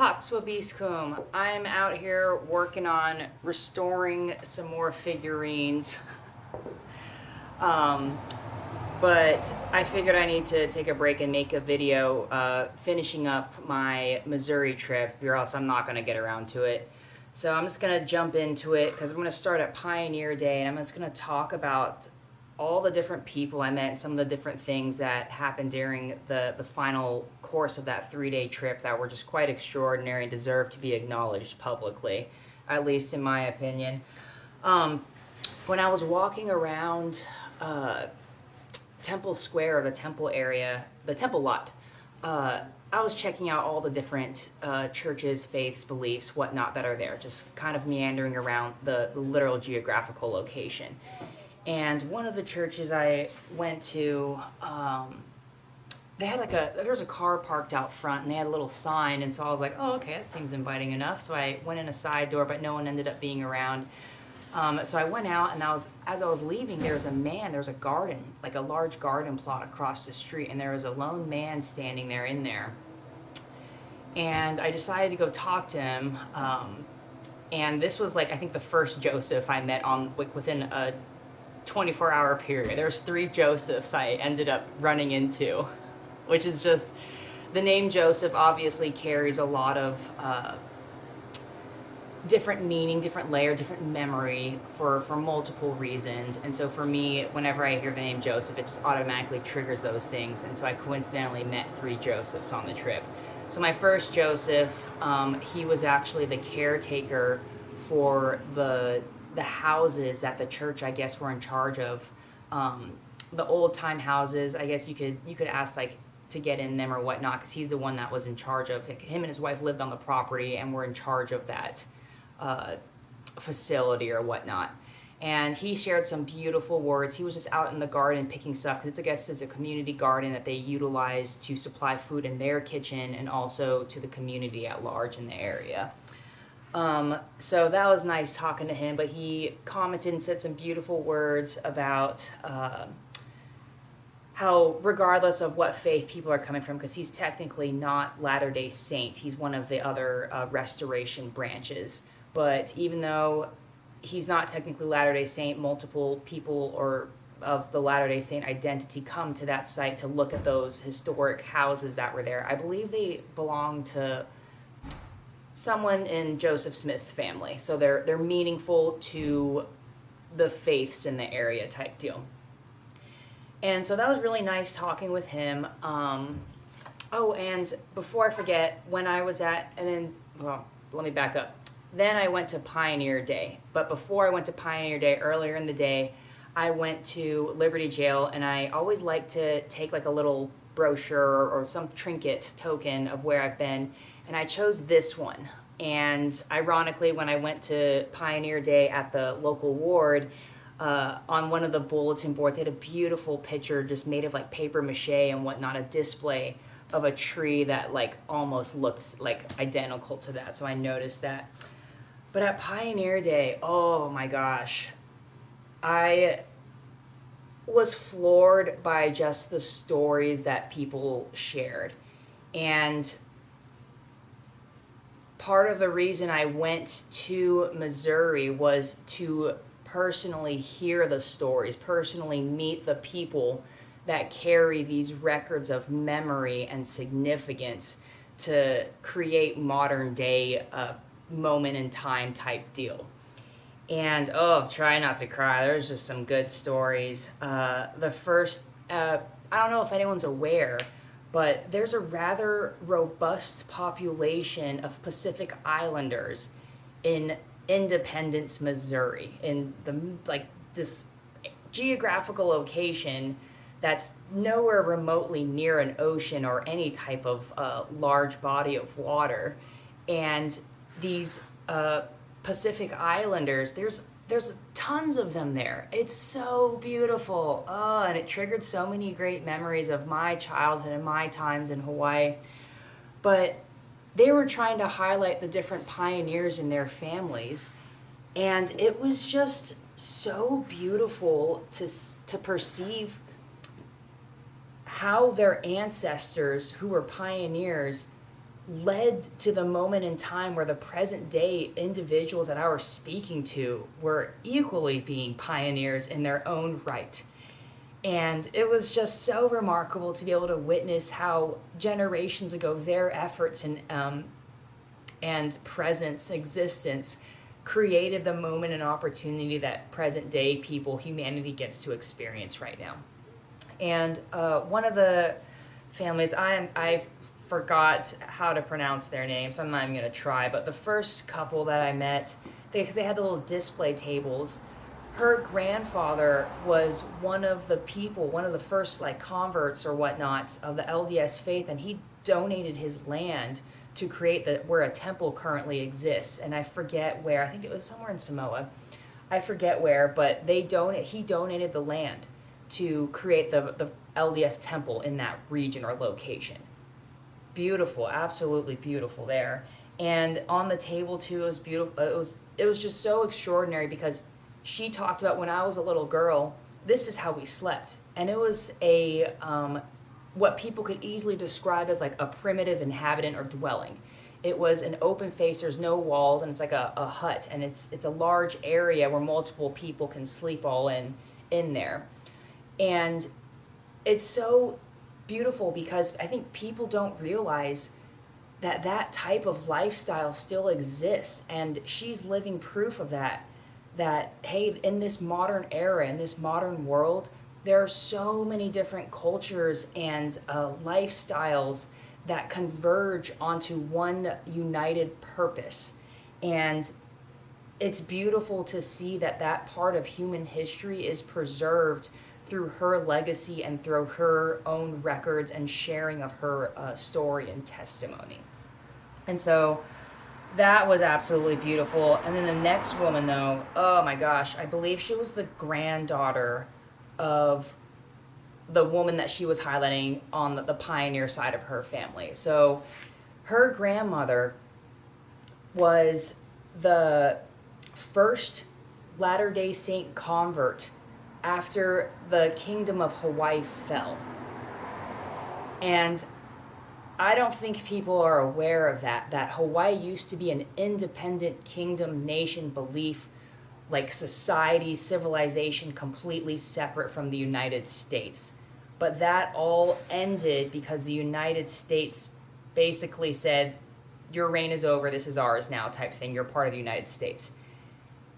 Hoxwabiskum. I'm out here working on restoring some more figurines. But I figured I need to take a break and make a video finishing up my Missouri trip, or else I'm not going to get around to it. So I'm just going to jump into it because I'm going to start at Pioneer Day, and I'm just going to talk about all the different people I met and some of the different things that happened during the final course of that 3-day trip that were just quite extraordinary and deserve to be acknowledged publicly, at least in my opinion. When I was walking around Temple Square, or the temple area, the temple lot, I was checking out all the different churches, faiths, beliefs, whatnot that are there, just kind of meandering around the literal geographical location. And one of the churches I went to, they had there was a car parked out front, and they had a little sign, and so I was like, oh, okay, that seems inviting enough. So I went in a side door, but no one ended up being around. So I went out, and as I was leaving, there was a garden, like a large garden plot across the street, and there was a lone man standing there in there. And I decided to go talk to him, and this was I think the first Joseph I met within a 24-hour period. There's 3 Josephs I ended up running into, which is just, the name Joseph obviously carries a lot of different meaning, different layer, different memory for multiple reasons. And so for me, whenever I hear the name Joseph, it just automatically triggers those things. And so I coincidentally met 3 Josephs on the trip. So my first Joseph, he was actually the caretaker for the houses that the church, I guess, were in charge of. The old time houses, I guess you could ask to get in them or whatnot, because he's the one that was in charge of, him and his wife lived on the property and were in charge of that facility or whatnot. And he shared some beautiful words. He was just out in the garden picking stuff, because it's a community garden that they utilize to supply food in their kitchen and also to the community at large in the area. So that was nice talking to him, but he commented and said some beautiful words about how regardless of what faith people are coming from, because he's technically not Latter-day Saint, he's one of the other Restoration branches, but even though he's not technically Latter-day Saint, multiple people or of the Latter-day Saint identity come to that site to look at those historic houses that were there. I believe they belong to someone in Joseph Smith's family, so they're meaningful to the faiths in the area type deal. And so that was really nice talking with him. Oh, and before I forget, when I was let me back up. Then I went to Pioneer Day, but before I went to Pioneer Day, earlier in the day, I went to Liberty Jail, and I always like to take a little brochure or some trinket token of where I've been. And I chose this one. And ironically, when I went to Pioneer Day at the local ward, on one of the bulletin boards, they had a beautiful picture just made of paper mache and whatnot, a display of a tree that almost looks identical to that. So I noticed that. But at Pioneer Day, oh my gosh, I was floored by just the stories that people shared. And part of the reason I went to Missouri was to personally hear the stories, personally meet the people that carry these records of memory and significance to create modern day moment in time type deal. And try not to cry, there's just some good stories. The first, I don't know if anyone's aware, but there's a rather robust population of Pacific Islanders in Independence, Missouri, in this geographical location that's nowhere remotely near an ocean or any type of large body of water. And these Pacific Islanders, there's tons of them there. It's so beautiful. And it triggered so many great memories of my childhood and my times in Hawaii. But they were trying to highlight the different pioneers in their families. And it was just so beautiful to perceive how their ancestors, who were pioneers, led to the moment in time where the present day individuals that I was speaking to were equally being pioneers in their own right. And it was just so remarkable to be able to witness how generations ago their efforts and presence, existence, created the moment and opportunity that present day people, humanity gets to experience right now. And one of the families, I forgot how to pronounce their name, so I'm not even going to try, but the first couple that I met, because they had the little display tables, her grandfather was one of the first like converts or whatnot of the LDS faith, and he donated his land to create where a temple currently exists. And I forget where, I think it was somewhere in Samoa. I forget where, but he donated the land to create the LDS temple in that region or location. Beautiful, absolutely beautiful there. And on the table too, it was beautiful. It was just so extraordinary because she talked about when I was a little girl, this is how we slept. And it was what people could easily describe as like a primitive inhabitant or dwelling. It was an open face, there's no walls, and it's like a hut, and it's a large area where multiple people can sleep all in there. And it's so beautiful because I think people don't realize that type of lifestyle still exists, and she's living proof of that hey, in this modern era, in this modern world, there are so many different cultures and lifestyles that converge onto one united purpose. And it's beautiful to see that part of human history is preserved through her legacy and through her own records and sharing of her story and testimony. And so that was absolutely beautiful. And then the next woman, though, oh my gosh, I believe she was the granddaughter of the woman that she was highlighting on the pioneer side of her family. So her grandmother was the first Latter-day Saint convert after the Kingdom of Hawaii fell. And I don't think people are aware of that Hawaii used to be an independent kingdom, nation, belief, like society, civilization, completely separate from the United States. But that all ended because the United States basically said, your reign is over, this is ours now type thing, you're part of the United States.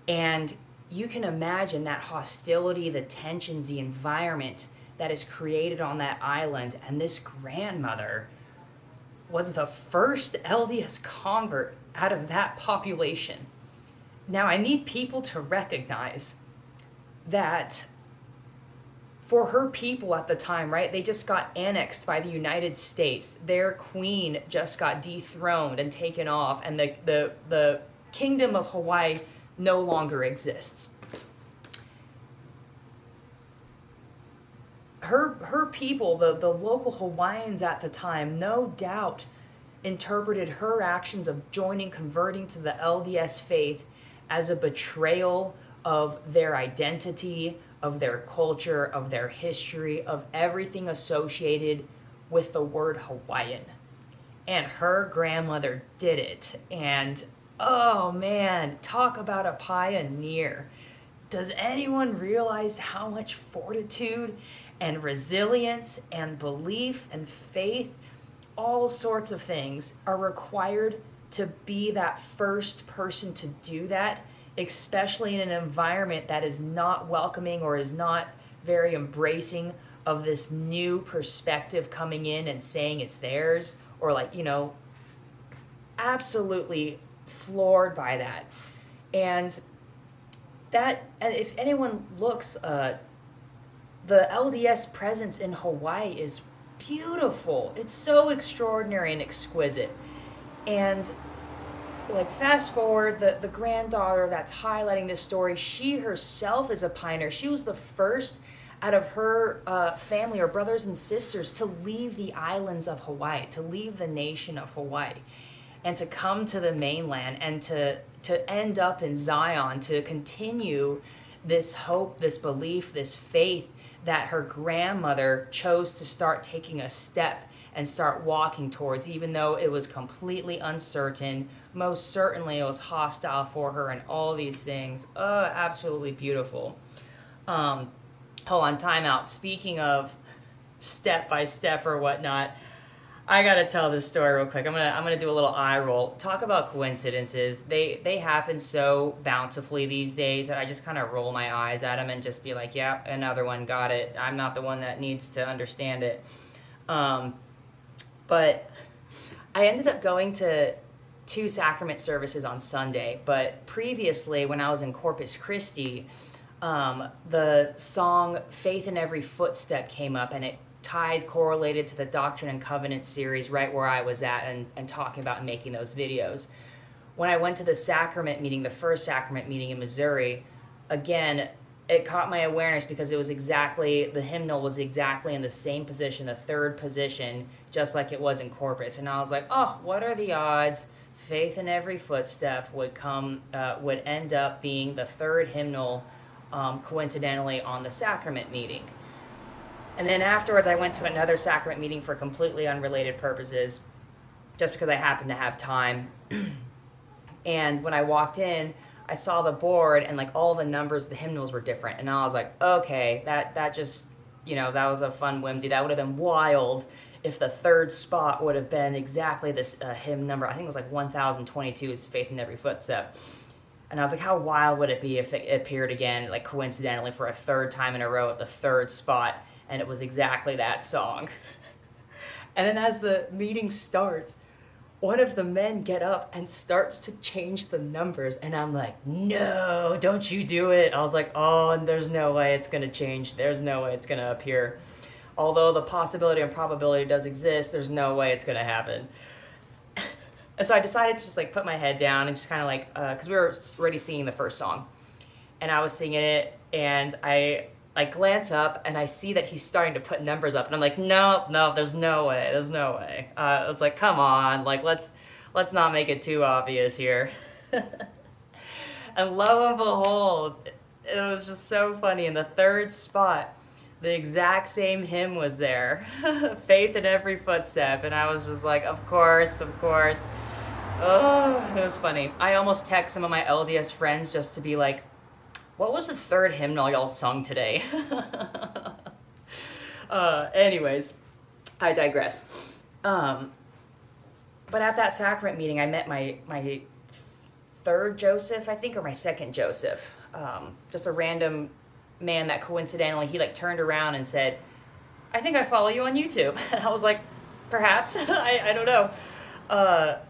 And you can imagine that hostility, the tensions, the environment that is created on that island. And this grandmother was the first LDS convert out of that population. Now, I need people to recognize that for her people at the time, right, they just got annexed by the United States. Their queen just got dethroned and taken off, and the Kingdom of Hawaii no longer exists. Her people, the local Hawaiians at the time, no doubt interpreted her actions of converting to the LDS faith as a betrayal of their identity, of their culture, of their history, of everything associated with the word Hawaiian. And her grandmother did it. And oh man, talk about a pioneer. Does anyone realize how much fortitude and resilience and belief and faith, all sorts of things, are required to be that first person to do that, especially in an environment that is not welcoming or is not very embracing of this new perspective coming in and saying it's theirs, or like, absolutely floored by that. And if anyone looks, the LDS presence in Hawaii is beautiful. It's so extraordinary and exquisite. And like fast forward, the granddaughter that's highlighting this story, she herself is a pioneer. She was the first out of her family or brothers and sisters to leave the islands of Hawaii, to leave the nation of Hawaii, and to come to the mainland and to end up in Zion, to continue this hope, this belief, this faith that her grandmother chose to start taking a step and start walking towards, even though it was completely uncertain. Most certainly it was hostile for her and all these things. Absolutely beautiful. Hold on, time out. Speaking of step by step or whatnot, I gotta tell this story real quick. I'm gonna do a little eye roll. Talk about coincidences. They happen so bountifully these days that I just kind of roll my eyes at them and just be like, yeah, another one, got it. I'm not the one that needs to understand it. But I ended up going to 2 sacrament services on Sunday. But previously, when I was in Corpus Christi, the song "Faith in Every Footstep" came up, and it correlated to the Doctrine and Covenants series right where I was at and talking about making those videos. When I went to the sacrament meeting, the first sacrament meeting in Missouri, again, it caught my awareness because it was the hymnal was exactly in the same position, the third position, just like it was in Corpus. And I was like, oh, what are the odds Faith in Every Footstep would end up being the third hymnal, coincidentally, on the sacrament meeting. And then afterwards, I went to another sacrament meeting for completely unrelated purposes, just because I happened to have time. And when I walked in, I saw the board, and like all the numbers, the hymnals were different. And I was like, okay, that just, that was a fun whimsy. That would have been wild if the third spot would have been exactly this hymn number. I think it was like 1022 is Faith in Every Footstep. And I was like, how wild would it be if it appeared again, like coincidentally for a third time in a row at the third spot? And it was exactly that song. And then as the meeting starts, one of the men get up and starts to change the numbers. And I'm like, no, don't you do it. I was like, oh, and there's no way it's going to change. There's no way it's going to appear. Although the possibility and probability does exist, there's no way it's going to happen. And so I decided to just like put my head down and just kind of like, because we were already singing the first song. And I was singing it, and I glance up and I see that he's starting to put numbers up, and I'm like, no, there's no way. I was like, come on, like let's not make it too obvious here. And lo and behold, it was just so funny. In the third spot, the exact same hymn was there, Faith in Every Footstep, and I was just like, of course. Oh, it was funny. I almost text some of my LDS friends just to be like, what was the third hymnal y'all sung today? Anyways, I digress. But at that sacrament meeting, I met my third Joseph, I think, or my second Joseph. Just a random man that coincidentally, he like turned around and said, I think I follow you on YouTube. And I was like, perhaps, I don't know.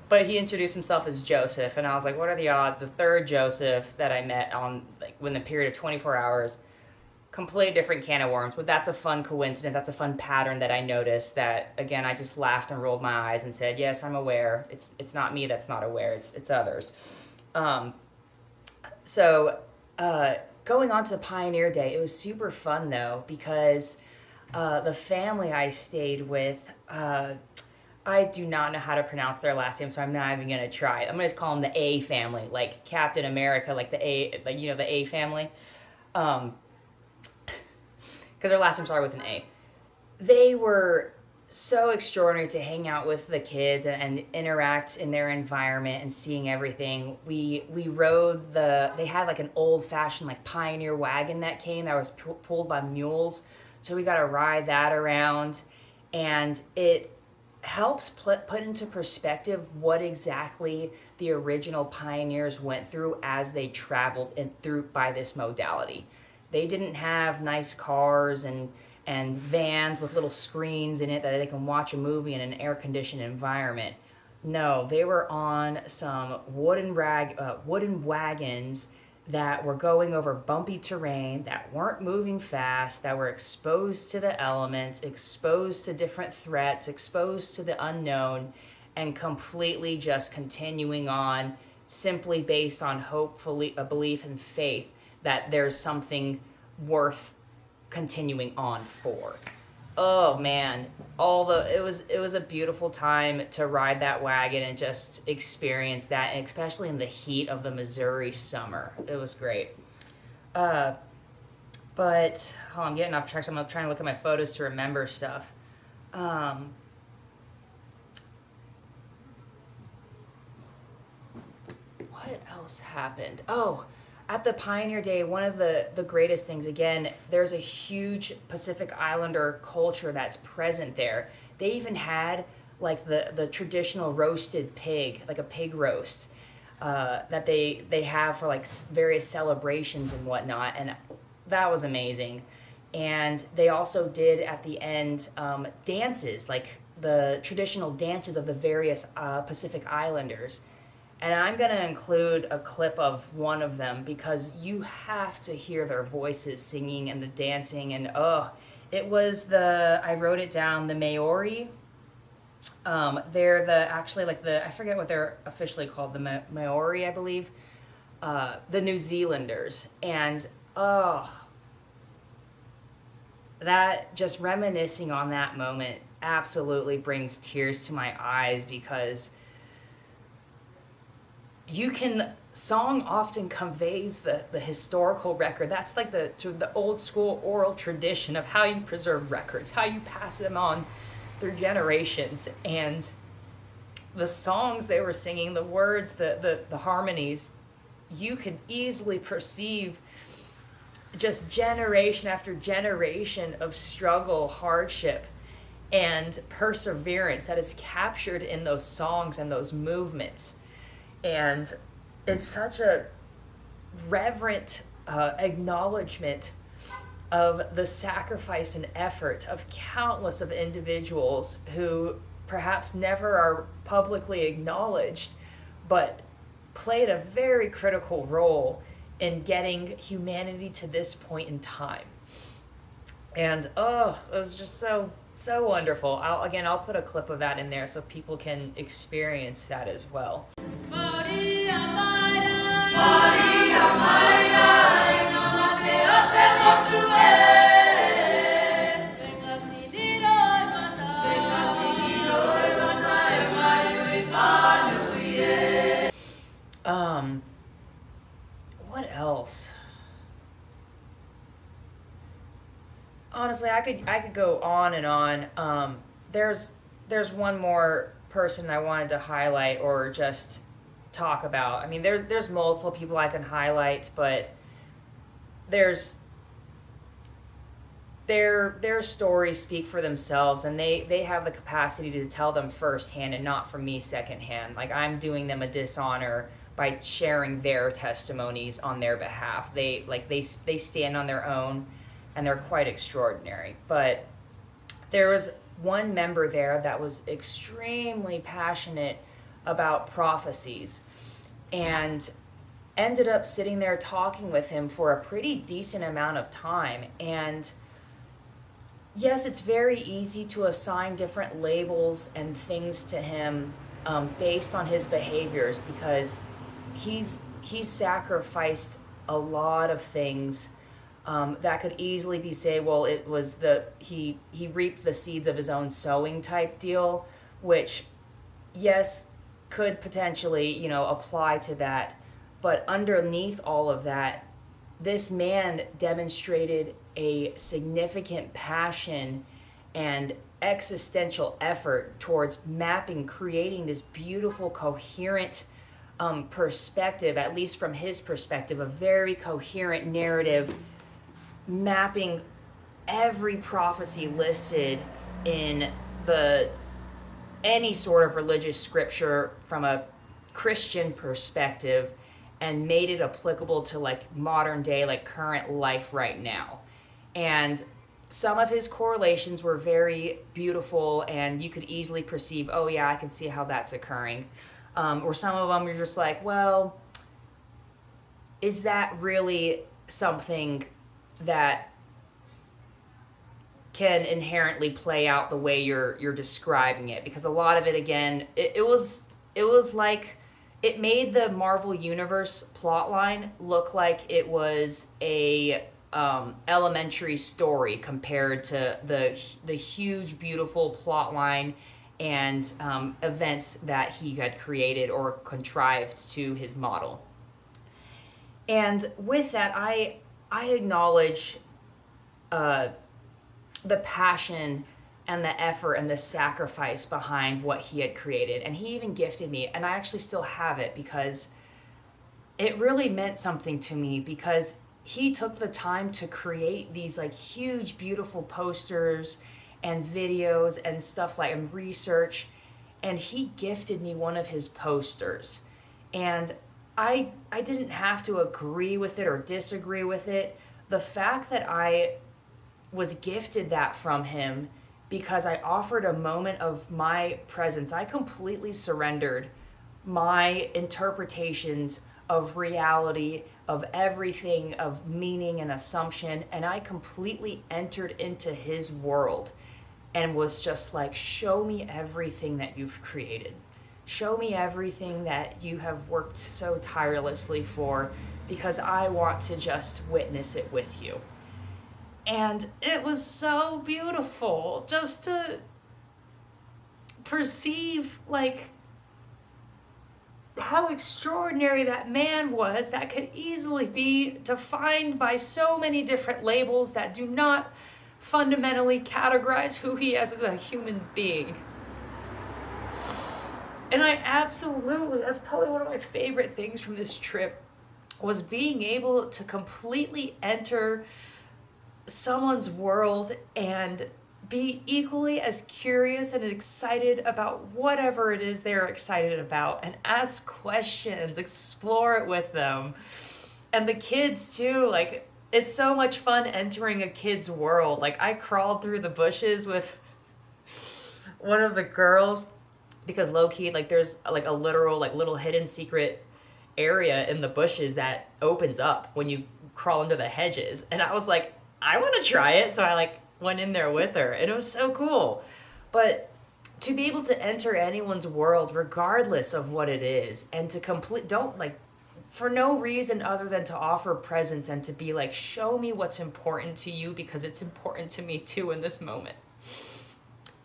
But he introduced himself as Joseph, and I was like, what are the odds? The third Joseph that I met on in the period of 24 hours, completely different can of worms. But that's a fun coincidence. That's a fun pattern that I noticed. That again, I just laughed and rolled my eyes and said, yes, I'm aware. It's not me that's not aware. It's others. So going on to Pioneer Day, it was super fun though, because the family I stayed with. I do not know how to pronounce their last name, so I'm not even going to try it. I'm going to call them the A family, like Captain America, like the A, like, the A family. Because their last name started with an A. They were so extraordinary to hang out with the kids and interact in their environment and seeing everything. We rode they had like an old-fashioned like Pioneer wagon that came that was pulled by mules. So we got to ride that around, and it helps put into perspective what exactly the original pioneers went through as they traveled through by this modality. They didn't have nice cars and vans with little screens in it that they can watch a movie in an air-conditioned environment. No, they were on some wooden wagons that were going over bumpy terrain, that weren't moving fast, that were exposed to the elements, exposed to different threats, exposed to the unknown, and completely just continuing on simply based on hopefully a belief and faith that there's something worth continuing on for. Oh man, it was a beautiful time to ride that wagon and just experience that, and especially in the heat of the Missouri summer. It was great. But I'm getting off track, so I'm trying to look at my photos to remember stuff. else happened? Oh, at the Pioneer Day, one of the greatest things, again, there's a huge Pacific Islander culture that's present there. They even had like the traditional roasted pig, like a pig roast, that they have for like various celebrations and whatnot, and that was amazing. And they also did at the end dances, like the traditional dances of the various Pacific Islanders. And I'm going to include a clip of one of them because you have to hear their voices singing and the dancing. And it was I wrote it down, the Maori. They're I forget what they're officially called, the Maori, I believe. The New Zealanders. And that, just reminiscing on that moment absolutely brings tears to my eyes, because song often conveys the historical record. That's like the old school oral tradition of how you preserve records, how you pass them on through generations. And the songs they were singing, the words, the harmonies, you could easily perceive just generation after generation of struggle, hardship, and perseverance that is captured in those songs and those movements. And it's such a reverent acknowledgement of the sacrifice and effort of countless of individuals who perhaps never are publicly acknowledged, but played a very critical role in getting humanity to this point in time. And it was just so wonderful. I'll put a clip of that in there so people can experience that as well. What else? Honestly, I could go on and on. There's one more person I wanted to highlight or just talk about. I mean, there's multiple people I can highlight, but their stories speak for themselves, and they have the capacity to tell them firsthand and not from me secondhand. Like, I'm doing them a dishonor by sharing their testimonies on their behalf. They stand on their own, and they're quite extraordinary. But there was one member there that was extremely passionate about prophecies, and ended up sitting there talking with him for a pretty decent amount of time. And yes, it's very easy to assign different labels and things to him based on his behaviors, because he's sacrificed a lot of things that could easily be say, well, it was he reaped the seeds of his own sowing type deal, which yes, could potentially, apply to that. But underneath all of that, this man demonstrated a significant passion and existential effort towards creating this beautiful, coherent perspective, at least from his perspective, a very coherent narrative, mapping every prophecy listed in any sort of religious scripture from a Christian perspective, and made it applicable to like modern day, like current life right now. And some of his correlations were very beautiful, and you could easily perceive, oh yeah, I can see how that's occurring. Or some of them you're just like, well, is that really something that can inherently play out the way you're describing it? Because a lot of it, again, it was like, it made the Marvel Universe plotline look like it was a elementary story compared to the huge, beautiful plotline and events that he had created or contrived to his model. And with that, I acknowledge the passion and the effort and the sacrifice behind what he had created. And he even gifted me, and I actually still have it, because it really meant something to me because he took the time to create these like huge, beautiful posters and videos and stuff like and research. And he gifted me one of his posters. And I didn't have to agree with it or disagree with it. The fact that I was gifted that from him because I offered a moment of my presence, I completely surrendered my interpretations of reality, of everything, of meaning and assumption, and I completely entered into his world and was just like, show me everything that you've created. Show me everything that you have worked so tirelessly for, because I want to just witness it with you. And it was so beautiful just to perceive like how extraordinary that man was, that could easily be defined by so many different labels that do not fundamentally categorize who he is as a human being. And that's probably one of my favorite things from this trip, was being able to completely enter someone's world and be equally as curious and excited about whatever it is they're excited about, and ask questions, explore it with them. And the kids too, like, it's so much fun entering a kid's world. Like, I crawled through the bushes with one of the girls because low-key, like, there's like a literal like little hidden secret area in the bushes that opens up when you crawl into the hedges. And I was like, I want to try it. So I like went in there with her, and it was so cool. But to be able to enter anyone's world regardless of what it is, and to don't like, for no reason other than to offer presence and to be like, show me what's important to you because it's important to me too in this moment.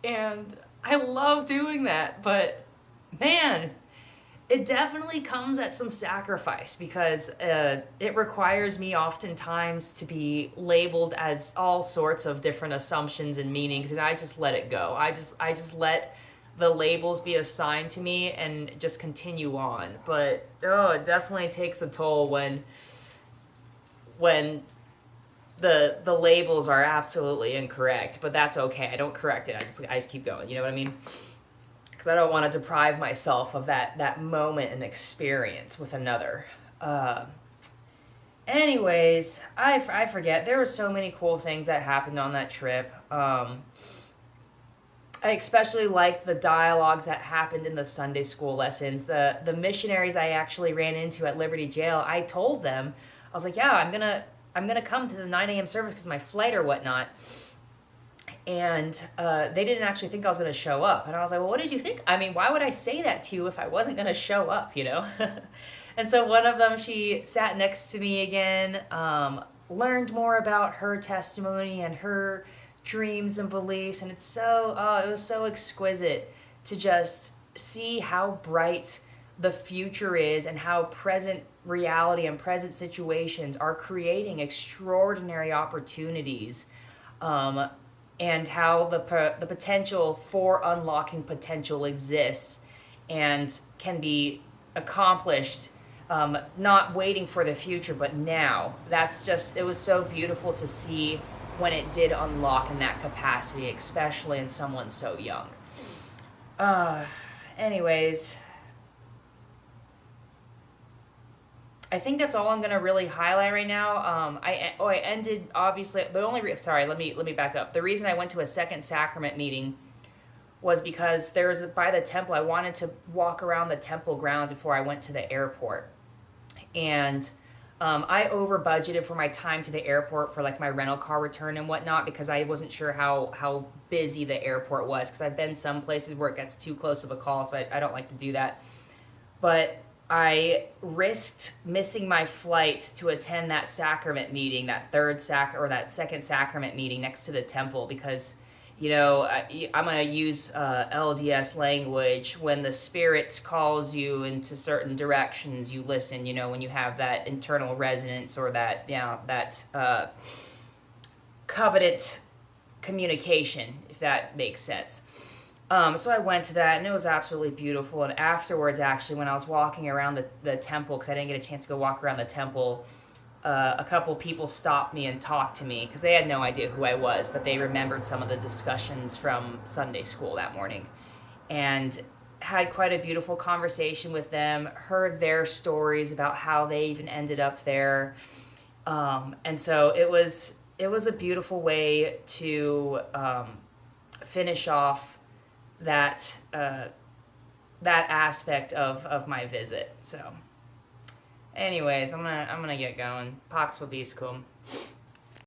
And I love doing that, but man, it definitely comes at some sacrifice, because it requires me oftentimes to be labeled as all sorts of different assumptions and meanings, and I just let it go. I just let the labels be assigned to me and just continue on. But it definitely takes a toll when the labels are absolutely incorrect. But that's okay. I don't correct it. I just keep going. You know what I mean? Because I don't want to deprive myself of that moment and experience with another. Anyways, I forget. There were so many cool things that happened on that trip. I especially liked the dialogues that happened in the Sunday school lessons. The missionaries I actually ran into at Liberty Jail, I told them, I was like, yeah, I'm gonna come to the 9 a.m. service because of my flight or whatnot. And they didn't actually think I was going to show up. And I was like, well, what did you think? I mean, why would I say that to you if I wasn't going to show up, you know? And so one of them, she sat next to me again, learned more about her testimony and her dreams and beliefs. And it was so exquisite to just see how bright the future is and how present reality and present situations are creating extraordinary opportunities. And how the potential for unlocking potential exists and can be accomplished, not waiting for the future, but now. It was so beautiful to see when it did unlock in that capacity, especially in someone so young. Anyways, I think that's all I'm going to really highlight right now. I ended, obviously, let me back up. The reason I went to a second sacrament meeting was because by the temple, I wanted to walk around the temple grounds before I went to the airport. And I over budgeted for my time to the airport for like my rental car return and whatnot, because I wasn't sure how busy the airport was, because I've been some places where it gets too close of a call, so I don't like to do that. But I risked missing my flight to attend that sacrament meeting, that second sacrament meeting next to the temple, because, you know, I'm going to use LDS language. When the Spirit calls you into certain directions, you listen, you know, when you have that internal resonance or that, you know, that covenant communication, if that makes sense. So I went to that, and it was absolutely beautiful. And afterwards, actually, when I was walking around the temple, because I didn't get a chance to go walk around the temple, a couple people stopped me and talked to me because they had no idea who I was, but they remembered some of the discussions from Sunday school that morning, and had quite a beautiful conversation with them, heard their stories about how they even ended up there. And so it was a beautiful way to finish off that that aspect of my visit. So anyways, I'm gonna get going. Pax vobiscum.